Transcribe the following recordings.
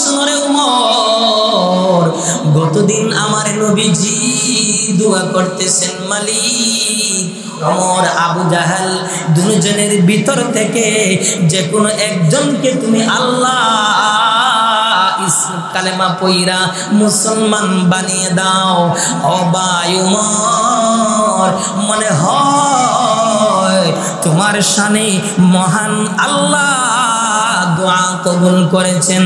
শুনরে উমর, গতদিন আমার নবীজি দোয়া করতেছেন, মালিক ওমর আবু জাহাল দুজনের ভিতর থেকে যে কোনো একজনকে তুমি আল্লাহ কালেমা পইরা মুসলমান বানিয়ে দাও। ও ভাই উমর, মনে হয় তোমার শানে মহান আল্লাহ দোয়া কবুল করেছেন।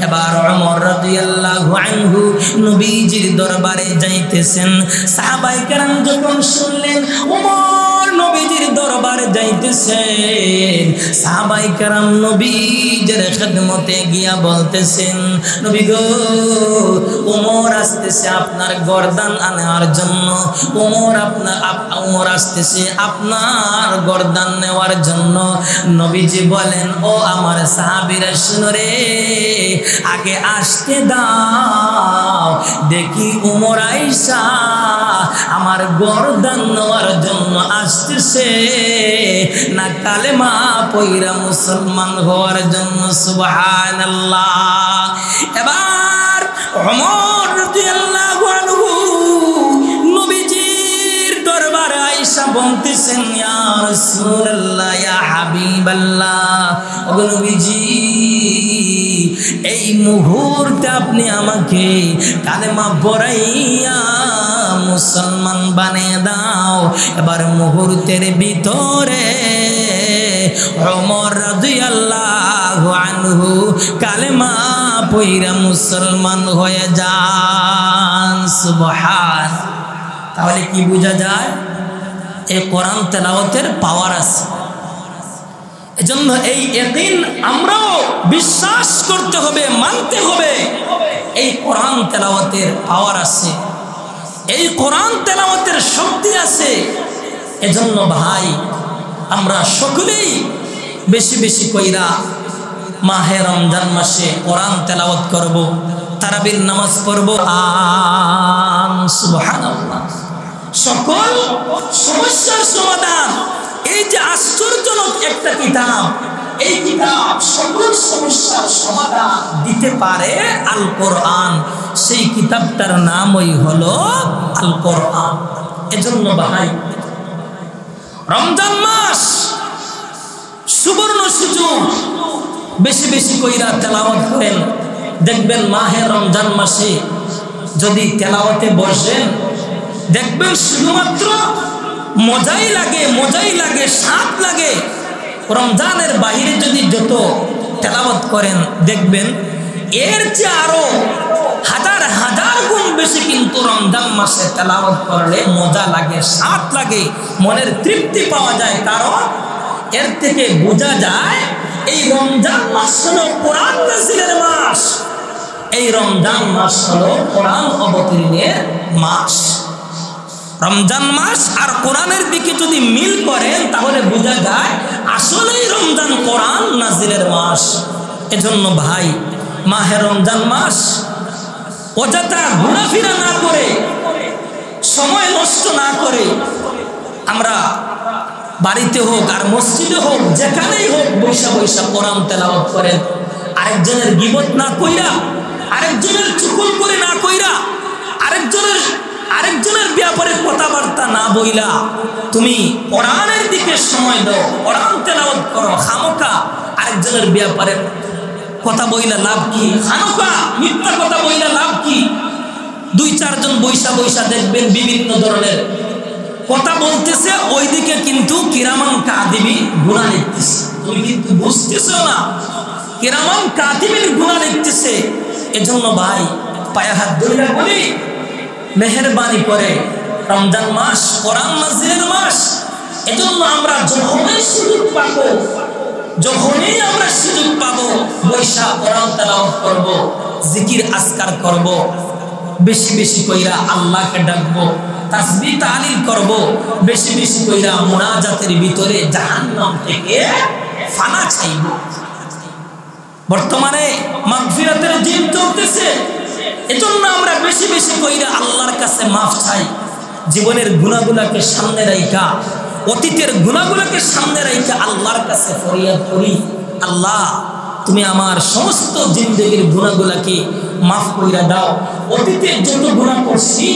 এবার ওমর রাদিয়াল্লাহু আনহু নবীজির দরবারে যাইতেছেন। সাহাবায়ে কেরাম যখন শুনলেন ওমর নবীজির দরবারে যাইতেছেন, সাহাবায়ে কেরাম নবীজির খেদমতে গিয়া বলতেছেন, নবী গো, ওমর আসতেছে আপনার গর্দান আনার জন্য, ওমর আসতেছে আপনার গর্দান নেওয়ার জন্য। নবীজি বলেন, ও আমার সাহাবীরা শুনো রে, আগে আসতে দাও, দেখি ওমর আইসা আমার গর্দান নেওয়ার জন্য আসতেছে না কালেমা পয়রা মুসলমান হওয়ার জন্য। সুবহানাল্লাহ। এবার ওমর রাদিয়াল্লাহু আনহু নবীজির দরবারে আয়েশা বলতেছেন, ইয়া রাসূলুল্লাহ, ইয়া হাবিবাল্লাহ, ও নবীজি, এই মুহূর্তে আপনি আমাকে কালেমা পড়াইয়া মুসলমান বানিয়ে দাও। এবার মুহূর্তের ভিতরে ওমর রাদিয়াল্লাহু আনহু কালেমা পড়া মুসলমান হয়ে যান। সুবহান। তাহলে কি বোঝা যায়? এই কোরআন তেলাওয়াতের পাওয়ার আছে। এজন্য এই ইয়াকিন আমরাও বিশ্বাস করতে হবে, মানতে হবে, এই কোরআন তেলাওয়াতের পাওয়ার আছে, এই কোরআন তেলাওয়াতের শক্তি আছে। এজন্য ভাই আমরা সকলেই বেশি বেশি কইরা মাহে রমজান মাসে কোরআন তেলাওয়াত করব, তারাবির নামাজ পড়ব। সুবহানাল্লাহ। সকল সমস্যার সমাধান, এই যে আশ্চর্যজনক একটা কিতাব, এই কিতাব সকল সমস্যার সমাধান দিতে পারে আল কোরআন। সেই কিতাবটার নামই হলো আল কোরআন। এজন্য ভাই রমজান মাস সুবর্ণ সুযোগ, বেশি বেশি কইরা তেলাওয়াত করেন। দেখবেন মাহে রমজান মাসে যদি তেলাওয়াতে বসেন, দেখবেন শুধুমাত্র মজাই লাগে, স্বাদ লাগে। রমজানের বাইরে যদি যত তেলাওয়াত করেন, দেখবেন এর চেয়ে আরো হাজার হাজার গুণ বেশি কিন্তু রমজান মাসে তেলাওয়াত করলে মজা লাগে, স্বাদ লাগে, মনের তৃপ্তি পাওয়া যায়। কারণ এর থেকে বোঝা যায় এই রমজান মাস হলো কোরআন নাযিলের মাস, এই রমজান মাস হলো কোরআন অবতীর্ণের মাস। রমজান মাস আর কোরআনের দিকে যদি মিল করেন, তাহলে বোঝা যায় আসলেই রমজান কোরআন নাযিলের মাস। এজন্য ভাই মাহে রমজান মাস অযথা ঘোরাফেরা না করে, সময় নষ্ট না করে, আমরা বাড়িতে হোক আর মসজিদে হোক, যেখানেই হোক, বৈশা বৈশা কোরআন তেলাওয়াত করেন। আরেকজনের গীবত না কইরা, আরেকজনের চুগল করে না কইরা, আরেকজনের ব্যাপারে কথাবার্তা না বইলা তুমি কোরআনের দিকে সময় দাও, কোরআন তেলাওয়াত করো। খামোকা আরেকজনের ব্যাপারে কথা বইলা লাভ কি? খামোকা মিথ্যা কথা বইলা লাভ কি? দুই চারজন বৈশা বৈশা দেখবেন বিভিন্ন ধরনের কথা বলতেছে, ওইদিকে কিন্তু কিরামান কাতিবিন গুনাহ লিখতেছে। তুমি কিন্তু বুঝতেছো না, কিরামান কাতিবিন গুনাহ লিখতেছে। এজন্য ভাই পায়ে হাত ধরে বলি, মেহেরবানি করে, রমজান মাস কোরআন নাযিলের মাস। এজন্য আমরা যখনই সুযোগ পাবো বৈশা কোরআন তেলাওয়াত করব, জিকির আজকার করব, বেশি বেশি কইরা আল্লাহকে ডাকবো, তাসবিহ তাহলিল করব, বেশি বেশি কইরা মুনাজাতের ভিতরে জাহান্নাম থেকে ফানা চাইব। বর্তমানে মাগফিরাতের দিন চলতেছে, এজন্য আমরা বেশি বেশি কইরা আল্লাহর কাছে মাফ চাই। জীবনের গুনাহগুলোকে সামনে রাইখা, অতীতের গুনাহগুলোকে সামনে রাইখা আল্লাহর কাছে ফরিয়াদ করি, আল্লাহ তুমি আমার সমস্ত জিন্দেগির গুনাহগুলোকে মাফ কইরা দাও। অতীতে যত গুনাহ করছি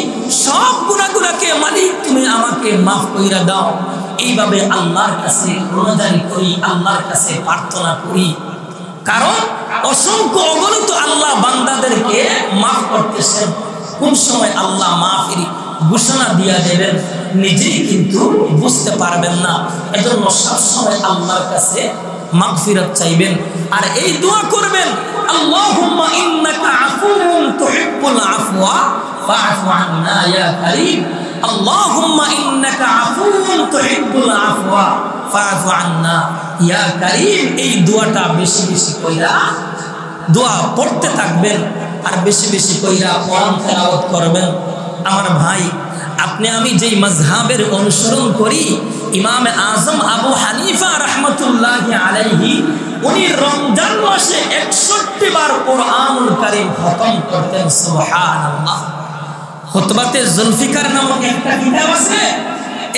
সব গুনাহগুলোকে মালিক তুমি আমাকে মাফ কইরা দাও। এইভাবে আল্লাহর কাছে রোনাজারি করি, আল্লাহর কাছে প্রার্থনা করি। কারণ অসংখ্য অগণিত আল্লাহ বান্দাদেরকে মাফ করতেছেন। কোন সময় আল্লাহ মাফের ঘোষণা দিয়া দেবেন নিজেই কিন্তু বুঝতে পারবেন না। এজন্য সবসময় আল্লাহর কাছে মাগফিরাত চাইবেন আর এই দোয়া করবেন, আল্লাহুম্মা ইন্নাকা আফুউন তুহিব্বুল আফওয়া ফাআফু আন্না ইয়া কারীম। আল্লাহুম্মা ইন্নাকা আফুউন তুহিব্বুল আফওয়া ফাআফু আন্না ইয়া কারীম। এই দোয়াটা বেশি বেশি কইরা দোয়া পড়তে থাকবেন আর বেশি বেশি কইরা কোরআন তেলাওয়াত করবেন। আমার ভাই, আপনি আমি যেই মাযহাবের অনুসরণ করি, ইমাম আজম আবু হানিফা রাহমাতুল্লাহি আলাইহি উনি রমজান মাসে 61 বার কোরআনুল কারীম খতম করতেন। সুবহানাল্লাহ। খুতবাতে জুলফিকার নামক একটা কিতাব আছে,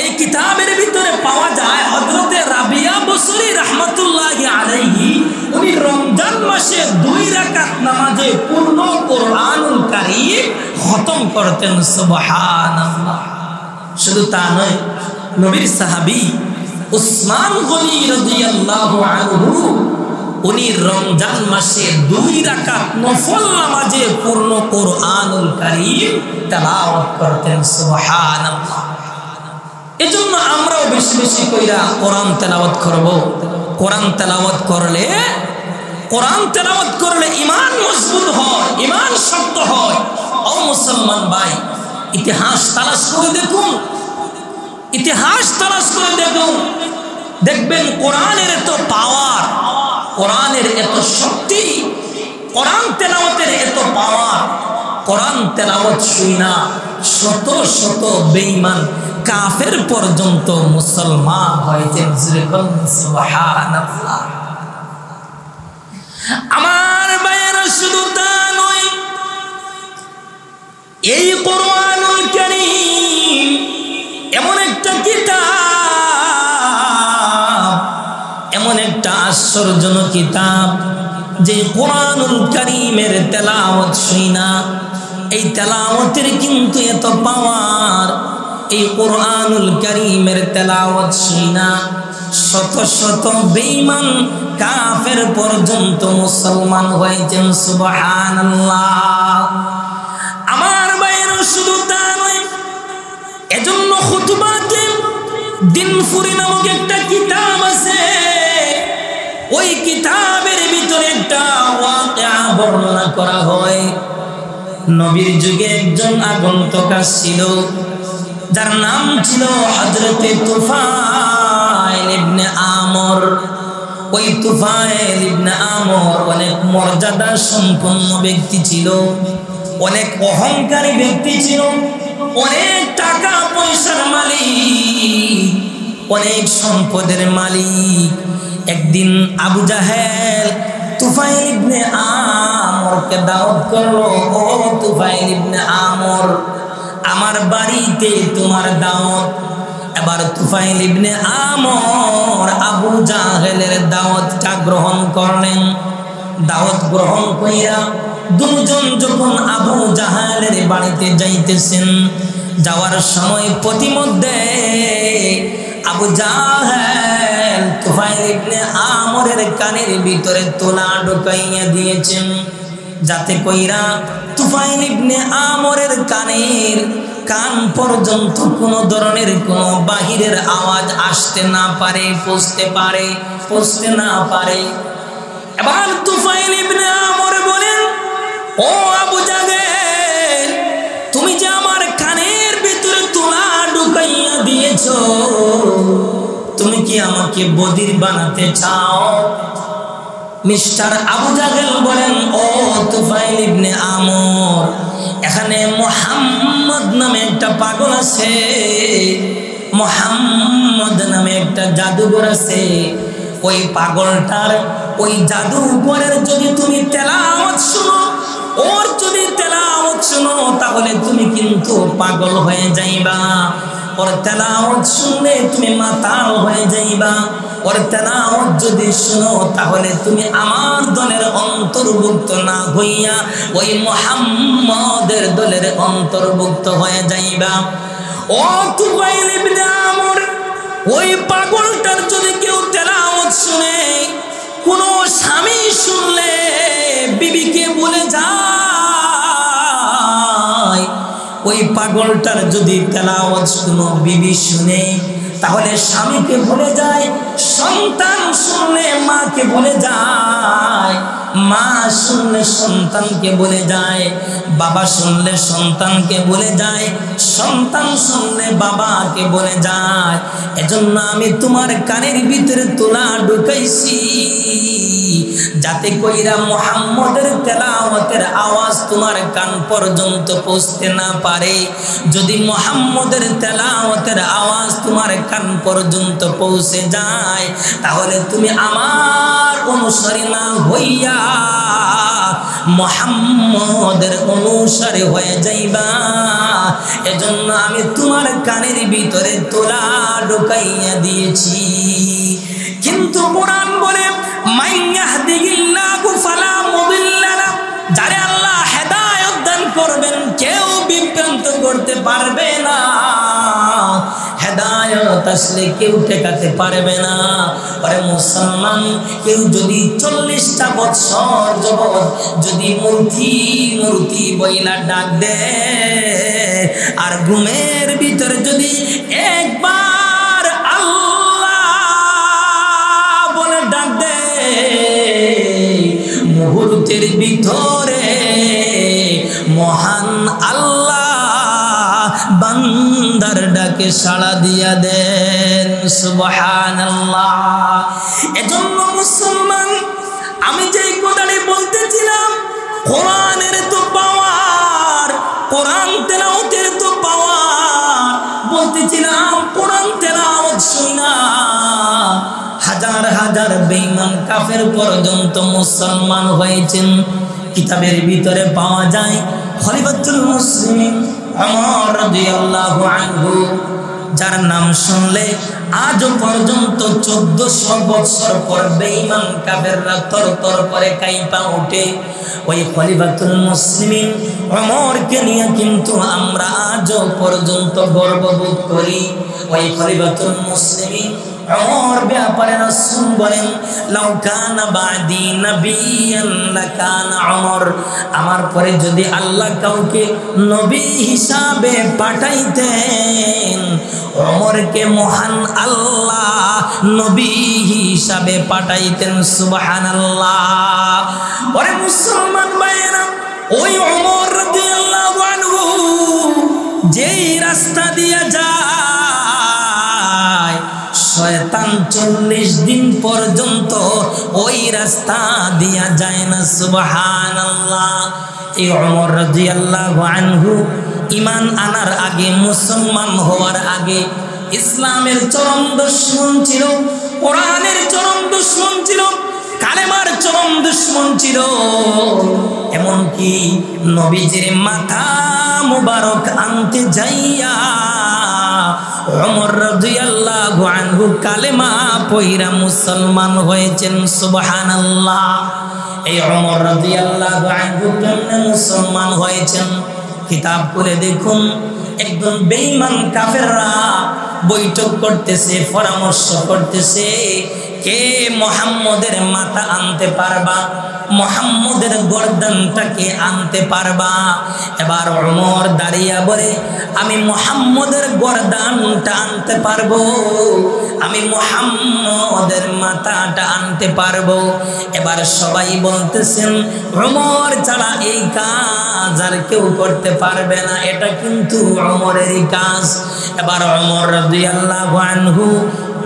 এই কিতাবের ভিতরে পাওয়া যায় হযরতে রাবিয়া বসরি রাহমাতুল্লাহি আলাইহি উনি রমজান মাসে 2 রাকাত নামাজে পূর্ণ কোরআনুল কারীম খতম করতেন। সুবহানাল্লাহ। শুধু তা নয়, নবীর সাহাবী উসমান গনি রাদিয়াল্লাহু আনহু উনি রমজান মাসে 2 রাকাত নফল নামাজে পূর্ণ কোরআনুল কারীম তেলাওয়াত করতেন। সুবহানাল্লাহ। এজন্য আমরাও বেশি বেশি কইরা কোরআন তেলাওয়াত করব। কোরআন তেলাওয়াত করলে ঈমান মজবুত হয়, ঈমান শক্ত হয়। ও মুসলমান ভাই, ইতিহাস তালাশ করে দেখুন, দেখবেন কোরআনের এত পাওয়ার, কোরআনের এত শক্তি, কোরআন তেলাওয়াতের এত পাওয়ার। কোরআন তেলাওয়াত শুনা শত শত বেঈমান কাফের পর্যন্ত মুসলমান হয়েছেন। সুবহানাল্লাহ। আমার ভাইয়েরা, শুধু তা নয়, এই কোরআনুল কারীম এমন একটা কিতাব, এমন একটা আশ্চর্যজনক কিতাব যে কোরআনুল কারীমের তেলাওয়াত শুনা, এই তেলাওয়াতের কিন্তু এত পাওয়ার। এই কোরআনুল কারীমের তেলাওয়াত শুনা শত শত বেঈমান কাফের পর্যন্ত মুসলমান হয়েছেন। সুবহানাল্লাহ। আমার ভাইয়েরা, শুধু তা নয়, এজন্য খুতবাতে দিনফুরি নামক একটা কিতাব আছে, ওই কিতাবের ভিতরে একটা ওয়াকিয়া বর্ণনা করা হয়। নবীর যুগে একজন আগন্তুক ছিল, যার নাম ছিল হযরতে তুফাইল ইবনে আমর। ওই তুফাইল ইবনে আমর অনেক মর্যাদা সম্পন্ন ব্যক্তি ছিল, অনেক অহংকারী ব্যক্তি ছিল, অনেক টাকা পয়সার মালিক, অনেক সম্পদের মালিক। একদিন আবু জাহেল তুফাইল ইবনে আমরকে দাওয়াত করলো, ও তুফাইল ইবনে আমর, আমার বাড়িতে তোমার দাওয়াত। এবার তুফাইল ইবনে আমর আবু জাহেলের দাওয়াতটা গ্রহণ করলেন। দাওয়াত গ্রহণ কইরা দুজন যখন আবু জাহেলের বাড়িতে যাইতেছেন, যাওয়ার সময় প্রতিমধ্যে আবু জাহেল তুফাইল ইবনে আমরের কানের ভিতরে তোলা ঢুকাইয়া দিয়েছেন, যাতে কইরা তুফাইল ইবনে আমরের কান পর্যন্ত কোনো ধরনের কোনো বাহিরের আওয়াজ আসতে না পারে, পৌঁছতে না পারে। এবার তুফাইল ইবনে আমর বলেন, ও আবু জাহেল, তুমি যে আমার কানের ভিতরে তোলা ঢুকাইয়া দিয়েছো, তুমি কি আমাকে বদির বানাতে চাও? মিস্টার আবু জাহেল বলেন, ও তুফাইল ইবনে আমর, এখানে মুহাম্মদ নামে একটা পাগল আছে, মুহাম্মদ নামে একটা জাদুঘর আছে। ওই পাগলটার ওই জাদুঘরের যদি তুমি তেলাওয়াত শুনো, ওর যদি তেলাওয়াত শুনো, তাহলে তুমি কিন্তু পাগল হয়ে যাইবা। ওর তেলাওয়াত শুনলে তুমি মাতাল হয়ে যাইবা। ওর তেলাওয়াত যদি শুনো তাহলে তুমি আমার দলের অন্তর্ভুক্ত না হইয়া ওই মুহাম্মদের দলের অন্তর্ভুক্ত হয়ে যাইবা। ও তুফাইল ইবনে আমর, ওই পাগলটার যদি কেউ তেলাওয়াত শুনে, কোন স্বামী শুনলে বিবিকে বলে যায়, ওই পাগলটার যদি তেলাওয়াত শুনো বিবি শুনে তাহলে স্বামীকে ভুলে যায়, সন্তান শুনলে মাকে ভুলে যায়, মা শুনলে সন্তানকে বলে যায়, বাবা শুনলে সন্তানকে বলে যায়, সন্তান শুনলে বাবাকে বলে যায়। এজন্য আমি তোমার কানের ভিতরে তোলা ঢুকাইছি যাতে কইরা মুহাম্মদের তেলাওয়াতের আওয়াজ তোমার কান পর্যন্ত পৌঁছতে না পারে। যদি মুহাম্মদের তেলাওয়াতের আওয়াজ তোমার কান পর্যন্ত পৌঁছে যায় তাহলে তুমি আমার অনুসারী না হইয়া মুহাম্মদের অনুসারী হয়ে যাইবা। এজন্য আমি তোমার কানের ভিতরে তোলা ঢুকাইয়া দিয়েছি। কিন্তু কোরআন বলে মান ইয়াহদিহিল্লাহু ফালা মুদিল্লা লাহু, যারে আল্লাহ হেদায়েত দান করবেন কেউ বিভ্রান্ত করতে পারবে না। হেদায়েত আসলে কেউ ঠেকাতে পারবে না। আরে মুসলমান, কেউ যদি 40টা বছর যাবত যদি মূর্তি বইলা ডাক দে আর ঘুমের ভিতরে যদি একবার আল্লাহ বলে ডাক দে, মুহূর্তের ভিতরে মহান আল্লাহ বান্দার ডাকে সাড়া দিয়া দেন। সুবহানাল্লাহ। এজন্য মুসলমান, আমি যেই কথাটি বলতেছিলাম, কোরআনের তো পাওয়ার, কোরআন তেলাওয়াতের তো পাওয়ার, বলতেছিলাম কোরআন তেলাওয়াত শুনা হাজার হাজার বেঈমান কাফের পর্যন্ত মুসলমান হয়েছেন। কিতাবের ভিতরে পাওয়া যায় খলিফাতুল মুসলিমিন ওমর রাদিয়াল্লাহু আনহু, যার নাম শুনলে আজ পর্যন্ত 1400 বছর পর বেঈমান কাফেররা তরতর করে কাঁপা ওঠে। ওই খলিফাতুল মুসলিমিন ওমরকে নিয়ে কিন্তু আমরা আজ পর্যন্ত গর্ববোধ করি। ওই খলিফাতুল মুসলিমিন ওমর ব্যাপারে রাসূল বলেন, লাউ কানা বাদি নবিয়ান লাকানা ওমর, আমার পরে যদি আল্লাহ কাউকে নবী হিসাবে পাঠাইতেন ওমরকে মহান আল্লাহ নবী হিসাবে পাঠাইতেন। সুবহানাল্লাহ। ওরে মুসলমান ভাইরা, ওই ওমর রাদিয়াল্লাহু আনহু যেই রাস্তা দিয়ে যায়, শয়তান 40 দিন পর্যন্ত ওই রাস্তা দিয়া যায় না। সুবহানাল্লাহ। এই ওমর রাদিয়াল্লাহু আনহু ঈমান আনার আগে, মুসলমান হওয়ার আগে ইসলামের চরম দুশমন ছিল, কোরআনের চরম দুশমন ছিল, কালেমার চরম দুশমন ছিল। এমনকি নবীজির মাথা মুবারক আনতে যাইয়া ওমর রাদিয়াল্লাহু আনহু কালেমা পয়রা মুসলমান হয়েছেন। সুবহানাল্লাহ। এই ওমর রাদিয়াল্লাহু আনহু কেমনে মুসলমান হয়েছেন কিতাব করে দেখুন। একদম বেঈমান কাফেররা বৈঠক করতেছে, পরামর্শ করতেছে, কে মুহাম্মদের মাথা আনতে পারবা, মুহাম্মদের গর্দানটাকে আনতে পারবা। এবার ওমর দাঁড়িয়ে বলে, আমি মুহাম্মদের গর্দানটা আনতে পারবো, আমি মুহাম্মদের মাথাটা আনতে পারবো। এবার সবাই বলতেছেন ওমর ছাড়া এই কাজ আর কেউ করতে পারবে না, এটা কিন্তু ওমরেরই কাজ। এবার ওমর রাদিয়াল্লাহু আনহু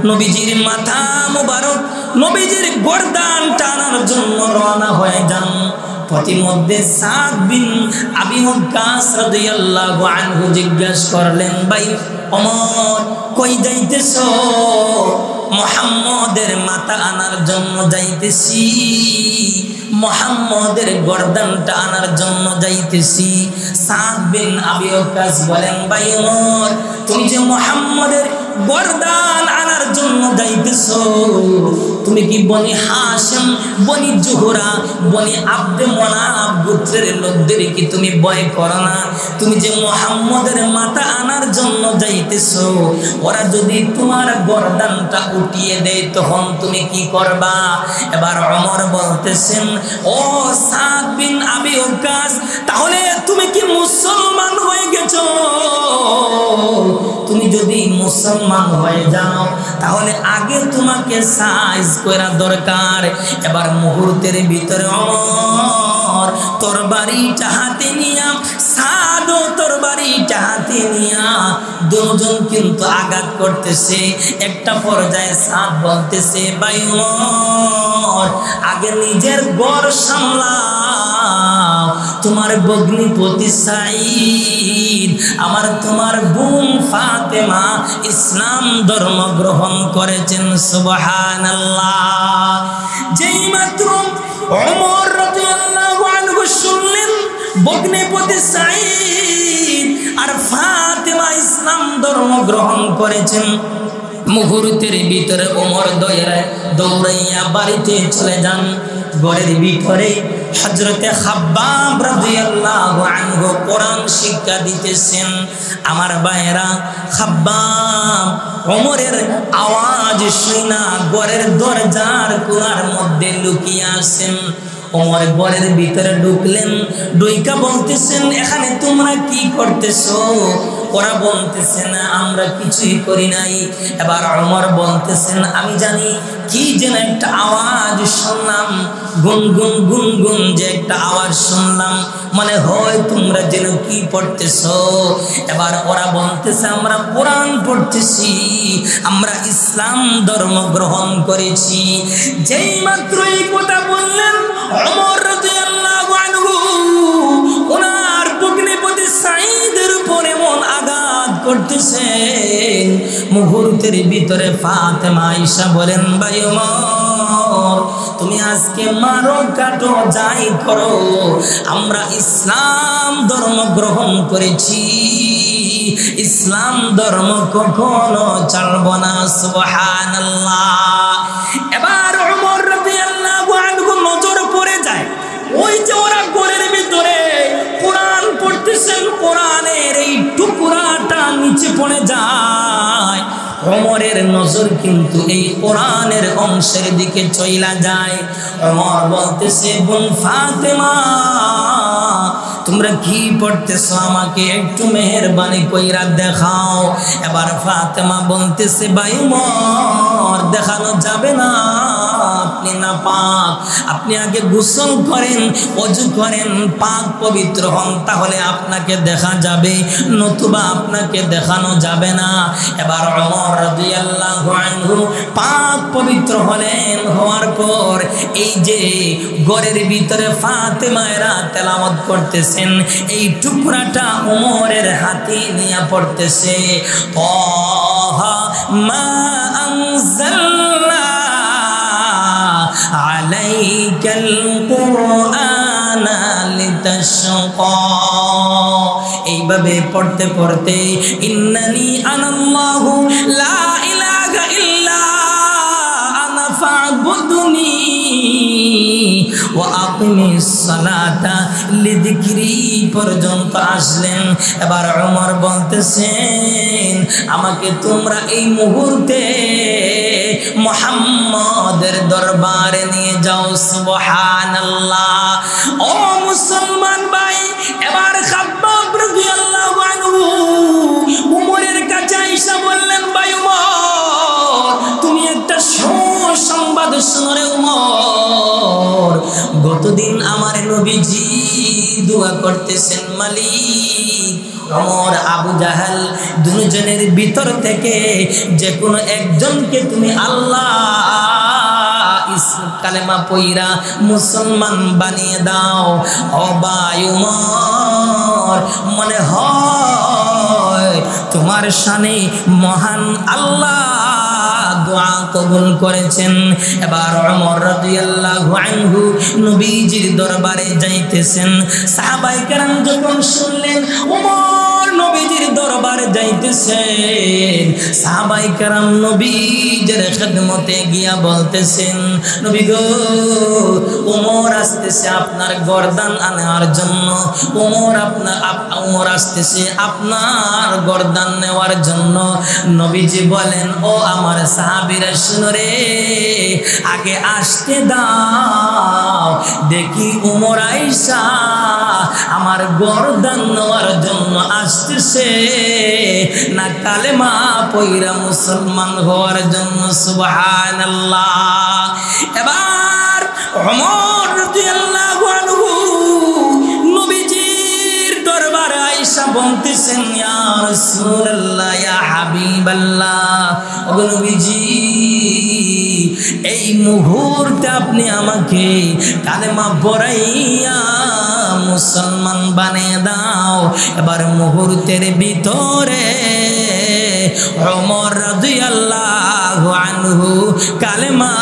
নবীজির মাথা মুবারক, নবীজির গর্দান টানার জন্য রওনা হয়ে যান। প্রতিমধ্যে সাদ বিন আবি ওয়াক্কাস রাদিয়াল্লাহু আনহু জিজ্ঞাসা করলেন, ভাই ওমর কই যাইতেছো? মুহাম্মদের মাথা আনার জন্য যাইতেছি, মুহাম্মদের গর্দানটা আনার জন্য যাইতেছি। সাদ বিন আবি ওয়াক্কাস বলেন, ভাই ওমর, তুমি যে মুহাম্মদের গর্দান আনার জন্য যাইতেছো, তুমি কি বনি হাশিম, বনি জুহরা, বনি আব্দে মনাফ গোত্রের লোকদের কি তুমি ভয় করো না? তুমি যে মুহাম্মদের মাথা আনার জন্য যাইতেছো, ওরা যদি তোমার গর্দানটা উঠিয়ে দেয় তখন তুমি কি করবা? এবার ওমর বলতেছেন, ও সাদ বিন আবি ওয়াক্কাস, তাহলে তুমি কি মুসলমান হয়ে গেছো? তুমি যদি মুসলমান হয়ে যাও তাহলে আগে তোমাকে সাইজ করা দরকার। এবার মুহূর্তের ভিতরে ওমর তরবারিটা হাতে নিয়া, সাদও তরবারিটা হাতে নিয়া, দুজন কিন্তু আঘাত করতেছে। একটা পর্যায়ে সাদ বলতেছে, ভাই ওমর, আগে নিজের ঘর সামলাও, তোমার ভগ্নিপতি সাঈদ, তোমার বোন ফাতেমা ইসলাম ধর্ম গ্রহণ করেছেন। সুবহানাল্লাহ। যেই মাত্র ওমর রাদিয়াল্লাহু আনহু শুনলেন ভগ্নিপতি সাঈদ আর ফাতেমা ইসলাম ধর্ম গ্রহণ করেছেন, মুহূর্তের ভিতরে ওমর দৌড়াইয়া বাড়িতে চলে যান। ঘরের ভিতরে হযরতে খাব্বাব রাদিয়াল্লাহু আনহু কোরআন শিক্ষা দিতেছেন। আমার ভাইয়েরা, খাব্বাব ওমরের আওয়াজ শুনা ঘরের দরজার কোণার মধ্যে লুকিয়ে আছেন। ওমর ঘরের ভিতরে ঢুকলেন, ঢুইকা বলতেছেন, এখানে তোমরা কি করতেছো? ওরা বলতেছে না, আমরা কিছুই করি নাই। এবার ওমর বলতেছেন, আমি জানি কি যেন একটা আওয়াজ শুনলাম, গুনগুন গুনগুন যে একটা আওয়াজ শুনলাম, মানে হয় তোমরা যেন কি পড়তেছো? এবার ওরা বলতেছে, আমরা কোরআন পড়তেছি, আমরা ইসলাম ধর্ম গ্রহণ করেছি। যেই মাত্র এই কথা বললেন, ওমর রাদিয়াল্লাহু আনহু ওনার ভগ্নিপতি সাঈদের উপর এমন আঘাত করতেছেন, মুহূর্তের ভিতরে ফাতেমা আয়েশা বলেন, ভাই ওমর, তুমি আজকে মারো কাটো যাই করো, আমরা ইসলাম ধর্ম গ্রহণ করেছি, ইসলাম ধর্ম কখনো ছাড়ব না। সুবহানাল্লাহ। এবার ওমর রাদিয়াল্লাহু আনহু নজর পড়ে যায়, ওই যে ওরা ঘরের ভিতরে কোরআন পড়তেছেন, কোরআনের এই টুকরাটা নিচে পড়ে যায়। ওমরের নজর কিন্তু এই কোরআনের অংশের দিকে চইলা যায়। ওমর বলতেছে, বোন ফাতেমা, তোমরা কি পড়তেছো? আমাকে একটু মেহেরবানি কইরা দেখাও। এবার ফাতেমা বলতেছে, ভাই ওমর, দেখানো যাবে না, আপনি না পাক, আপনি আগে গোসল করেন, ওযু করেন, পাক পবিত্র হন, তাহলে আপনাকে দেখা যাবে, নতুবা আপনাকে দেখানো যাবে না। এবার ওমর রাদিয়াল্লাহু আনহু পাক পবিত্র হলেন, হওয়ার পর এই যে ঘরের ভিতরে ফাতেমারা তেলাওয়াত করতেছেন, এই টুকরাটা ওমরের হাতে নিয়ে পড়তেছে, তাহা মা আনজালনা আলাইকাল কুরআনা লিতাশকা। এইভাবে পড়তে পড়তে ইন্নানি আনাল্লাহু লা ইলাহা ইল্লা আনা ফা'বুদনি ওয়া আকিমিস সালাতা লিযিকরি পর্যন্ত আসলেন। এবার ওমর বলতেছেন, আমাকে তোমরা এই মুহূর্তে মুহাম্মাদের দরবারে নিয়ে যাও। সুবহানাল্লাহ। ও মুসলমান ভাই, এবার খাব্বাব রাদিয়াল্লাহু আনহু ওমরের কাছে আয়েশা বললেন, ভাই ওমর, তুমি একটা সুসংবাদ শোনো রে ওমর। গতদিন আমার নবীজি দোয়া করতেছেন, মালিক, ওমর, আবু জাহাল দুজনের ভিতর থেকে যে কোনো একজনকে তুমি আল্লাহ কালেমা পয়রা মুসলমান বানিয়ে দাও। ও ভাই ওমর, মনে হয় তোমার শানে মহান আল্লাহ দোয়া কবুল করেছেন। এবার ওমর রাদিয়াল্লাহু আনহু নবীজির দরবারে যাইতেছেন। সাহাবায়ে কেরাম যখন শুনলেন ওমর নবীজির দরবারে যাইতেছেন, সাহাবায়ে কেরাম নবীজির খিদমতে গিয়া বলতেছেন, নবী গো, ওমর আসতেছে আপনার গর্দান আনার জন্য, ওমর আসতেছে আপনার গর্দান নেওয়ার জন্য। নবীজি বলেন, ও আমার সাহাবীরা শুনো রে, আগে আসতে দাও, দেখি ওমর আইসা আমার গর্দান নেওয়ার জন্য আসতেছে না কালেমা পয়রা মুসলমান হওয়ার জন্য। সুবহানাল্লাহ। এবার ওমর রাদিয়াল্লাহু আনহু নবীজির দরবারে আয়েশা বলতেছেন, ইয়া রাসূলুল্লাহ, ইয়া হাবিবাল্লাহ, ও নবীজি, এই মুহূর্তে আপনি আমাকে কালেমা পড়াইয়া মুসলমান বানিয়ে দাও। এবার মুহূর্তের ভিতরে ওমর রাদিয়াল্লাহু আনহু কালেমা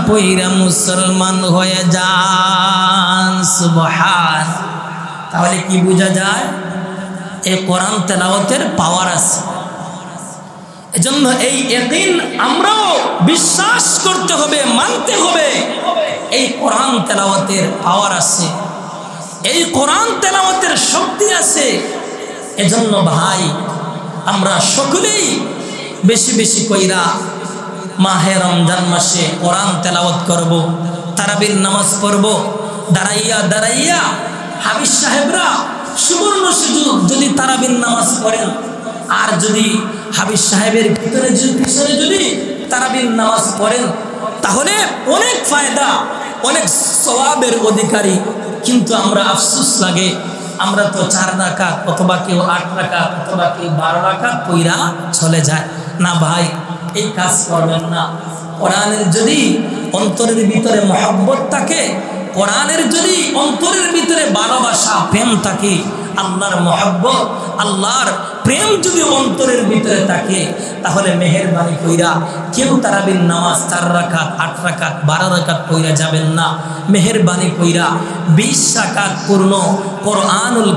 পয়রা মুসলমান হয়ে যান। সুবহান। তাহলে কি বোঝা যায়? এই কোরআন তেলাওয়াতের পাওয়ার আছে। এজন্য এই ইয়াকিন আমরাও বিশ্বাস করতে হবে, মানতে হবে, এই কোরআন তেলাওয়াতের পাওয়ার আছে, এই কোরআন তেলাওয়াতের শক্তি আছে। এজন্য ভাই, আমরা সকলেই বেশি বেশি কইরা মাহে রমজান মাসে কোরআন তেলাওয়াত করব, তারাবির নামাজ পড়ব। দাঁড়াইয়া দাঁড়াইয়া হাফিজ সাহেবরা সুবর্ণ সুযোগ, যদি তারাবির নামাজ পড়েন আর যদি হাফিজ সাহেবের পিছনে যদি তারাবির নামাজ পড়েন, তাহলে অনেক ফায়দা, অনেক সওয়াবের অধিকারী। কিন্তু আমরা আফসোস লাগে, আমরা তো 4 রাকাত অথবা কেউ 8 রাকাত অথবা কেউ 12 রাকাত পইরা চলে যায়। না ভাই, এই কাজ করবেন না। কোরআনের যদি অন্তরের ভিতরে মহব্বত থাকে, কোরআনের যদি অন্তরের ভিতরে ভালোবাসা প্রেম থাকে, আল্লাহর মহব্বত আল্লাহর প্রেম যদি অন্তরের ভিতরে থাকে, তাহলে মেহেরবানি কইরা কেউ তারাবির নামাজ 4 রাকাত 8 রাকাত 12 রাকাত পইরা যাবেন না। মেহেরবানি কইরা 20 রাকাত পূর্ণ কোরআনুল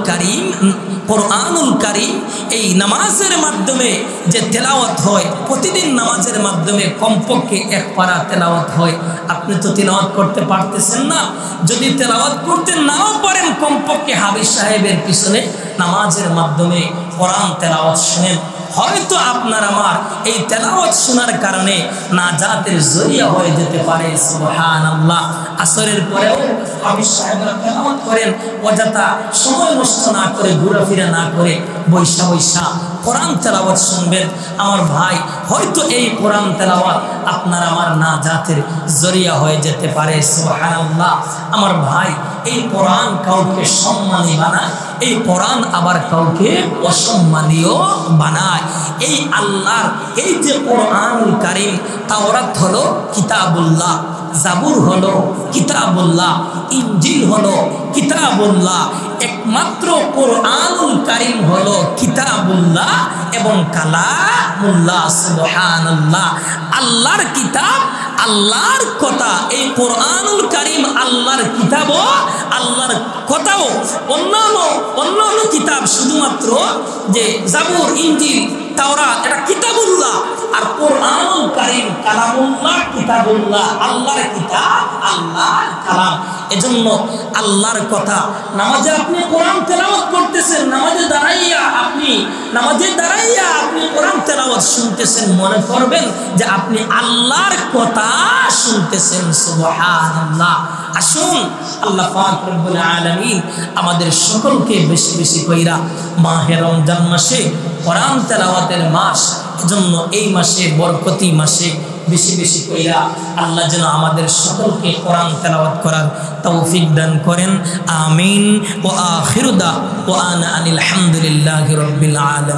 কারীম এই নামাজের মাধ্যমে যে তেলাওয়াত হয়, প্রতিদিন নামাজের মাধ্যমে কমপক্ষে 1 পারা তেলাওয়াত হয়। আপনি তো তেলাওয়াত করতে পারতেছেন না, যদি তেলাওয়াত করতে নাও পারেন, কমপক্ষে হাফিজ সাহেবের পিছনে নামাজের মাধ্যমে কোরআন তেলাওয়াত শুনেন। হয়তো আপনার আমার এই তেলাওয়াত শোনার কারণে নাজাতের জরিয়া হয়ে যেতে পারে। সুবহানাল্লাহ। আসরের পরেও হাফিজ সাহেবরা তেলাওয়াত করেন, অযথা সময় নষ্ট না করে, ঘোরাফেরা না করে বৈশা বৈশা কোরআন তেলাওয়াত শুনবেন। আমার ভাই, হয়তো এই কোরআন তেলাওয়াত আপনার আমার নাজাতের জরিয়া হয়ে যেতে পারে। সুবহানাল্লাহ। আমার ভাই, এই কোরআন কাউকে সম্মানী বানায়, এই কোরআন আবার কাউকে অসম্মানীয় বানায়। এই আল্লাহর এই যে কোরআনুল কারীম, তাওরাত হলো কিতাবুল্লাহ, জাবুর হলো কিতাবুল্লাহ, ইনজিল হলো কিতাবুল্লাহ, একমাত্র কোরআনুল কারীম হলো কিতাবুল্লাহ এবং কালামুল্লাহ। সুবহানাল্লাহ। আল্লাহর কিতাব, আল্লাহর কথা, এই কোরআনুল কারীম আল্লাহর কিতাবও, আল্লাহর কথাও। অন্যান্য কিতাব শুধুমাত্র যে জাবুর, ইনজিল, তাওরাত, এটা কিতাবুল্লাহ, আর কোরআনুল কারীম কালামুল্লাহ, কিতাবুল্লাহ, আল্লাহর কিতাব, আল্লাহর কালাম। এজন্য আল্লাহর কথা, নামাজে আপনি কোরআন তেলাওয়াত করতেছেন, নামাজে দাঁড়াইয়া আপনি কোরআন তেলাওয়াত শুনতেছেন, মনে করবেন যে আপনি আল্লাহর কথা শুনতেছেন। সুবহানাল্লাহ। আসুন, আল্লাহ পাক রব্বুল আলামিন আমাদের সকলকে বেশি বেশি কইরা মাহে রমজান মাসে, কোরআন তেলাওয়াতের মাস, এজন্য এই মাসে, বরকতি মাসে বেশি বেশি কইরা আল্লাহ যেন আমাদের সকলকে কোরআন তেলাওয়াত করার তৌফিক দান করেন। আমিন। ওয়া আখিরু দাওয়ানা আনিল হামদুলিল্লাহি রাব্বিল আলামিন।